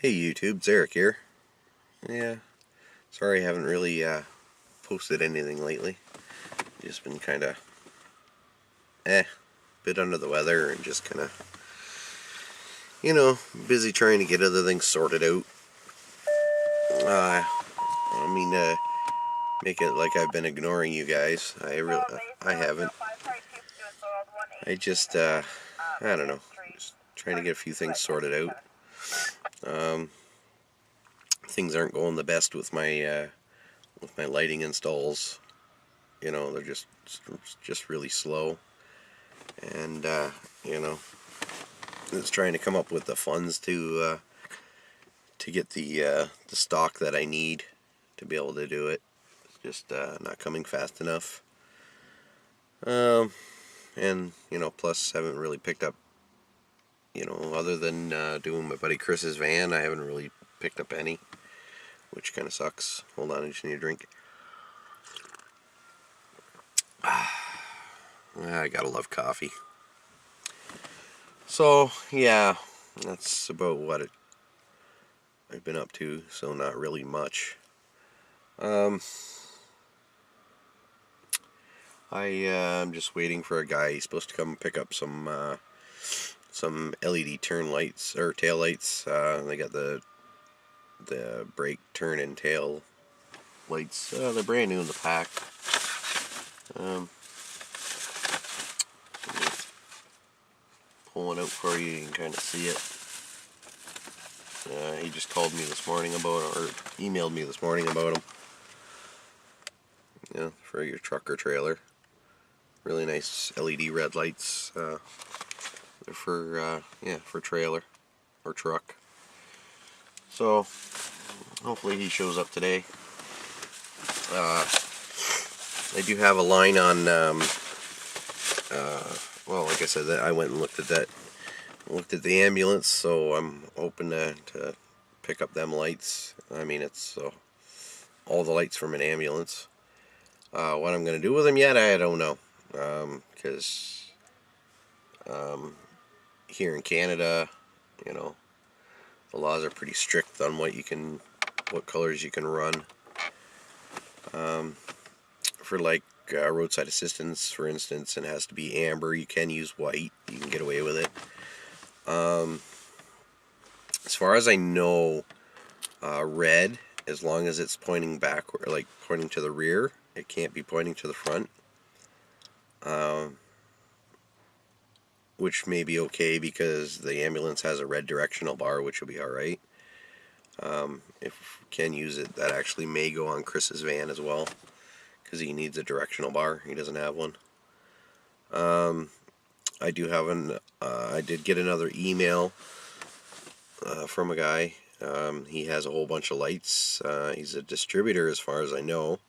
Hey YouTube, it's Eric here. Yeah, sorry I haven't really posted anything lately. Just been kind of bit under the weather and just kind of, busy trying to get other things sorted out. I don't mean to make it like I've been ignoring you guys. I haven't. I just, I don't know, just trying to get a few things sorted out. Things aren't going the best with my lighting installs. They're just really slow, and it's trying to come up with the funds to get the stock that I need to be able to do it. It's just not coming fast enough. And plus haven't really picked up. Other than doing my buddy Chris's van, I haven't really picked up any, which kind of sucks. Hold on, I just need a drink. I gotta love coffee. So yeah, that's about what I've been up to. So not really much. I'm just waiting for a guy. He's supposed to come pick up some LED turn lights or tail lights. They got the brake, turn, and tail lights. They're brand new in the pack. Pull one out for you. You can kind of see it. He just called me this morning about it, or emailed me this morning about them. Yeah, for your truck or trailer. Really nice LED red lights. They're for trailer or truck. So hopefully he shows up today. I do have a line on. Well, like I said, I went and looked at that. Looked at the ambulance, so I'm hoping to pick up them lights. I mean, it's all the lights from an ambulance. What I'm going to do with them yet, I don't know. Because here in Canada, the laws are pretty strict on what colors you can run. For like roadside assistance, for instance, it has to be amber. You can use white. You can get away with it. As far as I know, red, as long as it's pointing backward, like pointing to the rear, it can't be pointing to the front. Which may be okay because the ambulance has a red directional bar, which will be alright. If we can use it, that actually may go on Chris's van as well, because he needs a directional bar. He doesn't have one. I did get another email from a guy. He has a whole bunch of lights. He's a distributor as far as I know.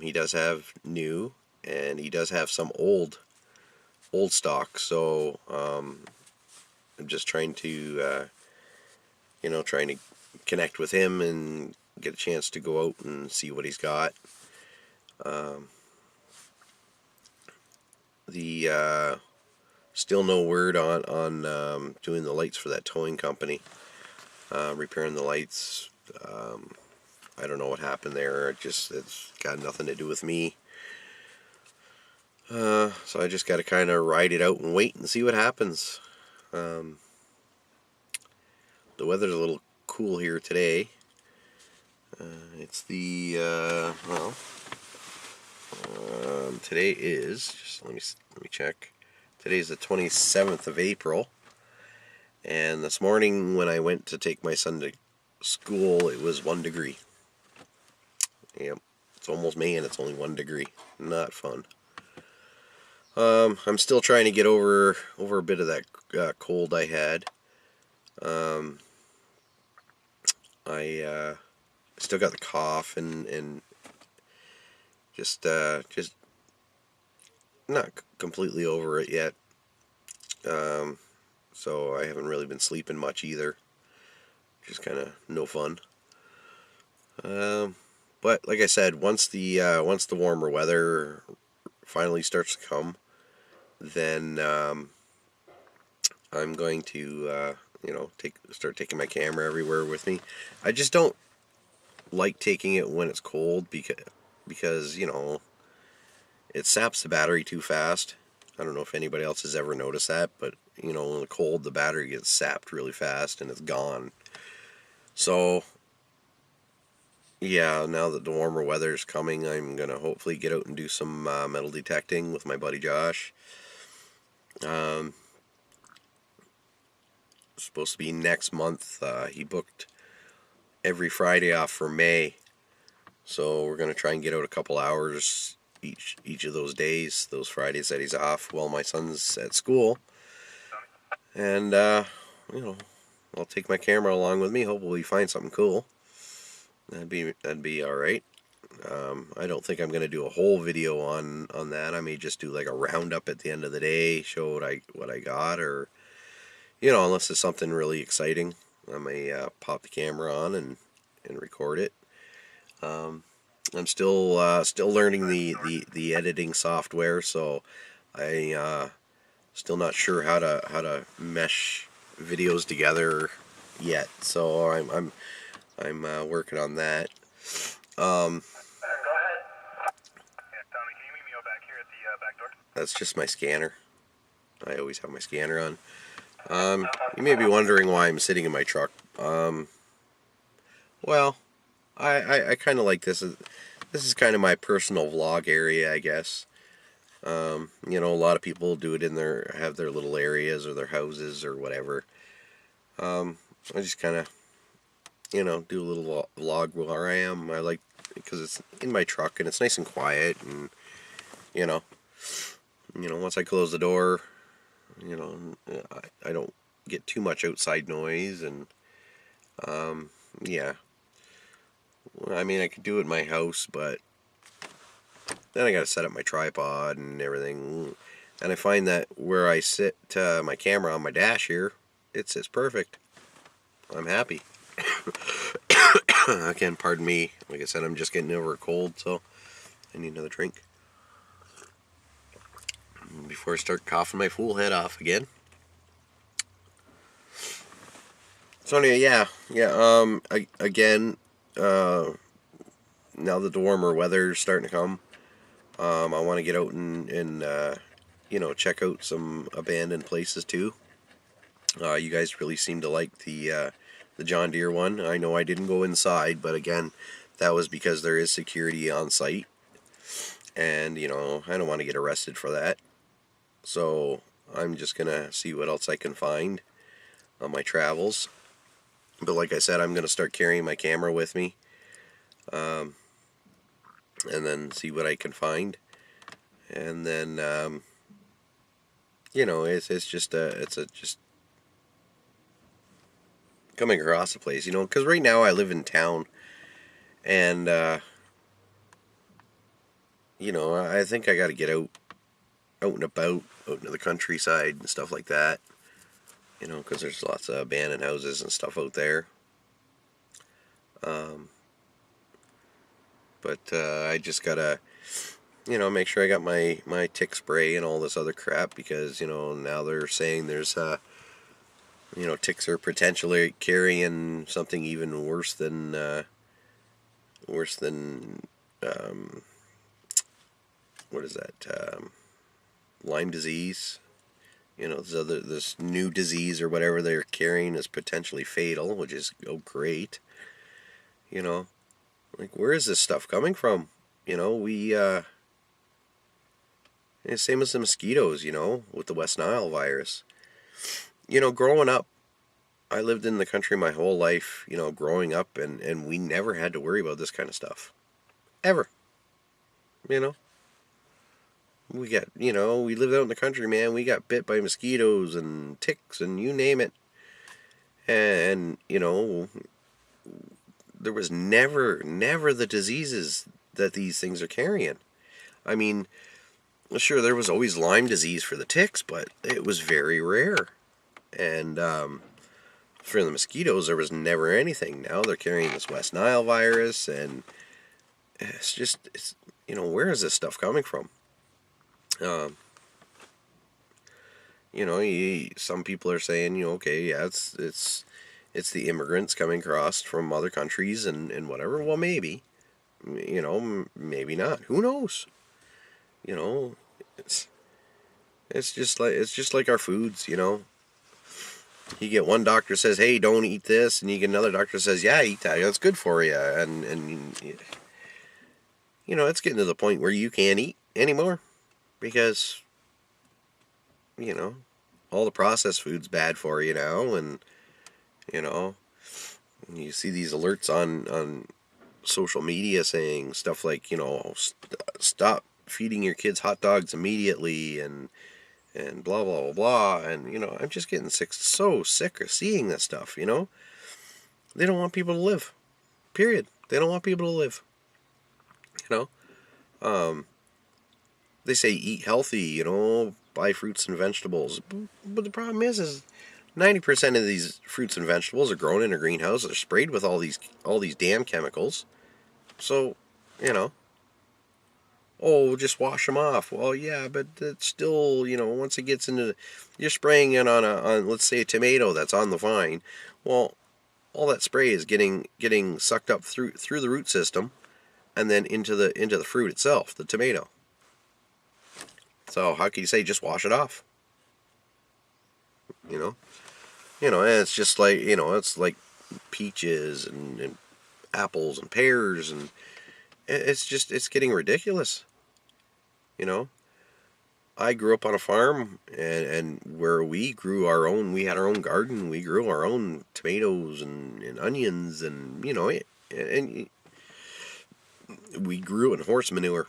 He does have new, and he does have some old stock. So I'm just trying to connect with him and get a chance to go out and see what he's got. Still no word on doing the lights for that towing company, repairing the lights. I don't know what happened there. It's got nothing to do with me. So I just got to kind of ride it out and wait and see what happens. The weather's a little cool here today. It's today is, just let me check. Today's the 27th of April, and this morning when I went to take my son to school, it was 1 degree. Yep, it's almost May and it's only 1 degree. Not fun. I'm still trying to get over a bit of that cold I had. I still got the cough and just not completely over it yet. So I haven't really been sleeping much either. Just kind of no fun. But like I said, once the warmer weather finally starts to come, then I'm going to start taking my camera everywhere with me. I just don't like taking it when it's cold because it saps the battery too fast. I don't know if anybody else has ever noticed that, but when it's cold, the battery gets sapped really fast and it's gone. So yeah, now that the warmer weather is coming, I'm gonna hopefully get out and do some metal detecting with my buddy Josh. Um, Supposed to be next month. He booked every Friday off for May, so we're gonna try and get out a couple hours each of those days, those Fridays that he's off while my son's at school. And you know, I'll take my camera along with me. Hopefully, find something cool. That'd be all right. I don't think I'm gonna do a whole video on that. I may just do like a roundup at the end of the day, show what I got, or unless it's something really exciting, I may pop the camera on and record it. I'm still learning the editing software, so I still not sure how to mesh videos together yet. So I'm working on that. Um, Go ahead. Yeah, Tommy, can you meet me out back here at the back door? that's just my scanner. I always have my scanner on. You may be wondering why I'm sitting in my truck. Well, I kind of like this. This is kind of my personal vlog area, I guess. A lot of people do it have their little areas or their houses or whatever. I just kind of, do a little vlog where I am. I like because it's in my truck and it's nice and quiet, and you know, once I close the door, I don't get too much outside noise, and yeah. I mean, I could do it in my house, but then I got to set up my tripod and everything. And I find that where I sit my camera on my dash here, it sits perfect. I'm happy. Again, pardon me. Like I said, I'm just getting over a cold, so I need another drink before I start coughing my fool head off again. So anyway, yeah. Again, now that the warmer weather's starting to come, I want to get out and check out some abandoned places too. You guys really seem to like the John Deere one. I know I didn't go inside, but again, that was because there is security on site, and I don't want to get arrested for that. So I'm just gonna see what else I can find on my travels. But like I said, I'm gonna start carrying my camera with me, and then see what I can find, and then it's just coming across the place, because right now I live in town, and I think I got to get out and about, out into the countryside and stuff like that, because there's lots of abandoned houses and stuff out there. But I just gotta, make sure I got my tick spray and all this other crap, because now they're saying there's ticks are potentially carrying something even worse than what is that? Lyme disease. This new disease or whatever they're carrying is potentially fatal, which is great. Like, where is this stuff coming from? Same as the mosquitoes. With the West Nile virus. Growing up, I lived in the country my whole life, growing up, and we never had to worry about this kind of stuff. Ever. We got, we lived out in the country, man. We got bit by mosquitoes and ticks and you name it. And, there was never the diseases that these things are carrying. I mean, sure, there was always Lyme disease for the ticks, but it was very rare. And for the mosquitoes, there was never anything. Now they're carrying this West Nile virus, and it's where is this stuff coming from? you know, some people are saying, you know, okay, yeah, it's the immigrants coming across from other countries and whatever. Well, maybe, you know, maybe not. Who knows? You know, it's it's just like our foods. You know, you get one doctor says, hey, don't eat this, and you get another doctor says, yeah, eat that. It's good for you, and you know, it's getting to the point where you can't eat anymore because you know all the processed food's bad for you now, and you know you see these alerts on social media saying stuff like, you know, stop feeding your kids hot dogs immediately, and blah blah blah blah, and you know, I'm just getting so sick of seeing this stuff. You know, they don't want people to live. Period. They don't want people to live. You know, they say eat healthy. You know, buy fruits and vegetables, but the problem is 90% of these fruits and vegetables are grown in a greenhouse. They're sprayed with all these damn chemicals. So, you know, oh, just wash them off. Well, yeah, but it's still, you know, once it gets into, you're spraying it on let's say a tomato that's on the vine. Well, all that spray is getting sucked up through the root system, and then into the fruit itself, the tomato. So how can you say just wash it off? You know, and it's just like, you know, it's like peaches and apples and pears, and it's getting ridiculous. You know, I grew up on a farm, and where we had our own garden. We grew our own tomatoes and onions, and you know, and we grew in horse manure.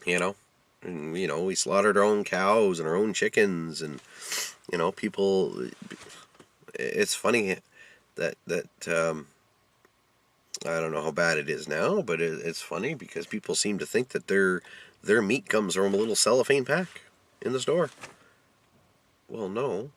You know, and you know, we slaughtered our own cows and our own chickens, and you know, people. It's funny that I don't know how bad it is now, but it's funny because people seem to think that their meat comes from a little cellophane pack in the store. Well, no.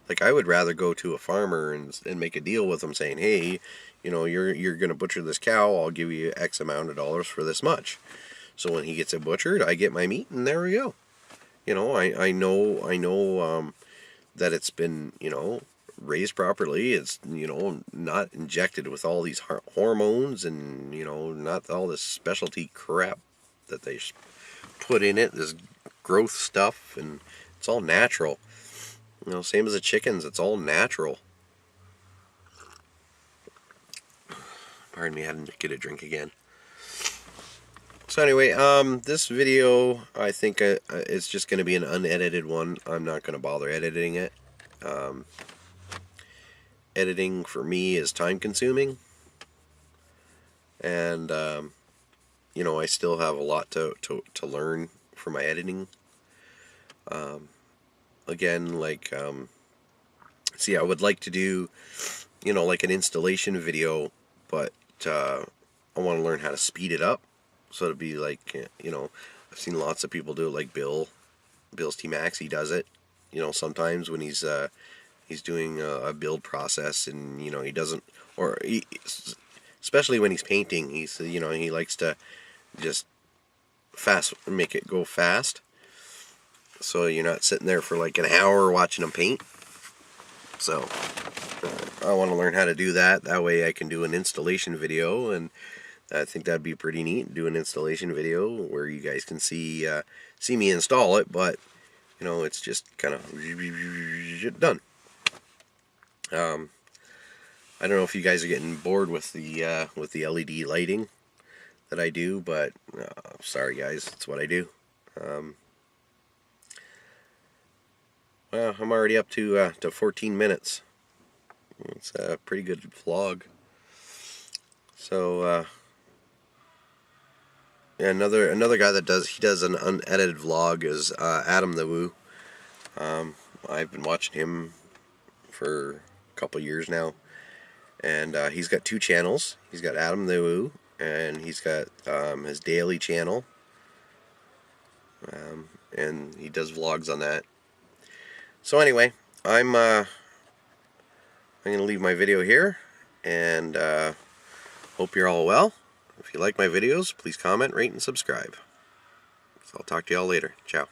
Like, I would rather go to a farmer and make a deal with them saying, hey, you know, you're going to butcher this cow, I'll give you X amount of dollars for this much. So when he gets it butchered, I get my meat, and there we go. You know, I know that it's been, you know, raised properly. It's, you know, not injected with all these hormones, and you know, not all this specialty crap that they put in it, this growth stuff, and it's all natural. You know, same as the chickens, it's all natural. Pardon me, I had to get a drink again. So anyway, this video, I think it's just going to be an unedited one. I'm not going to bother editing it. Editing for me is time consuming, and you know, I still have a lot to learn for my editing. Again, like, see, I would like to do, you know, like an installation video, but I want to learn how to speed it up, so it'd be like, you know, I've seen lots of people do it, like Bill's T-Max. He does it, you know, sometimes when he's doing a build process, and you know, he doesn't, or especially when he's painting, he's, you know, he likes to just make it go fast, so you're not sitting there for like an hour watching him paint. So I want to learn how to do that. That way I can do an installation video, and I think that'd be pretty neat. Do an installation video where you guys can see me install it, but you know, it's just kind of done. I don't know if you guys are getting bored with the LED lighting that I do, but sorry guys, it's what I do. Well, I'm already up to 14 minutes. It's a pretty good vlog. So yeah, another guy that does an unedited vlog is Adam the Woo. I've been watching him for a couple years now, and he's got two channels. He's got Adam the Woo, and he's got his daily channel, and he does vlogs on that. So anyway, I'm gonna leave my video here, and hope you're all well. If you like my videos, please comment, rate, and subscribe. I'll talk to y'all later. Ciao.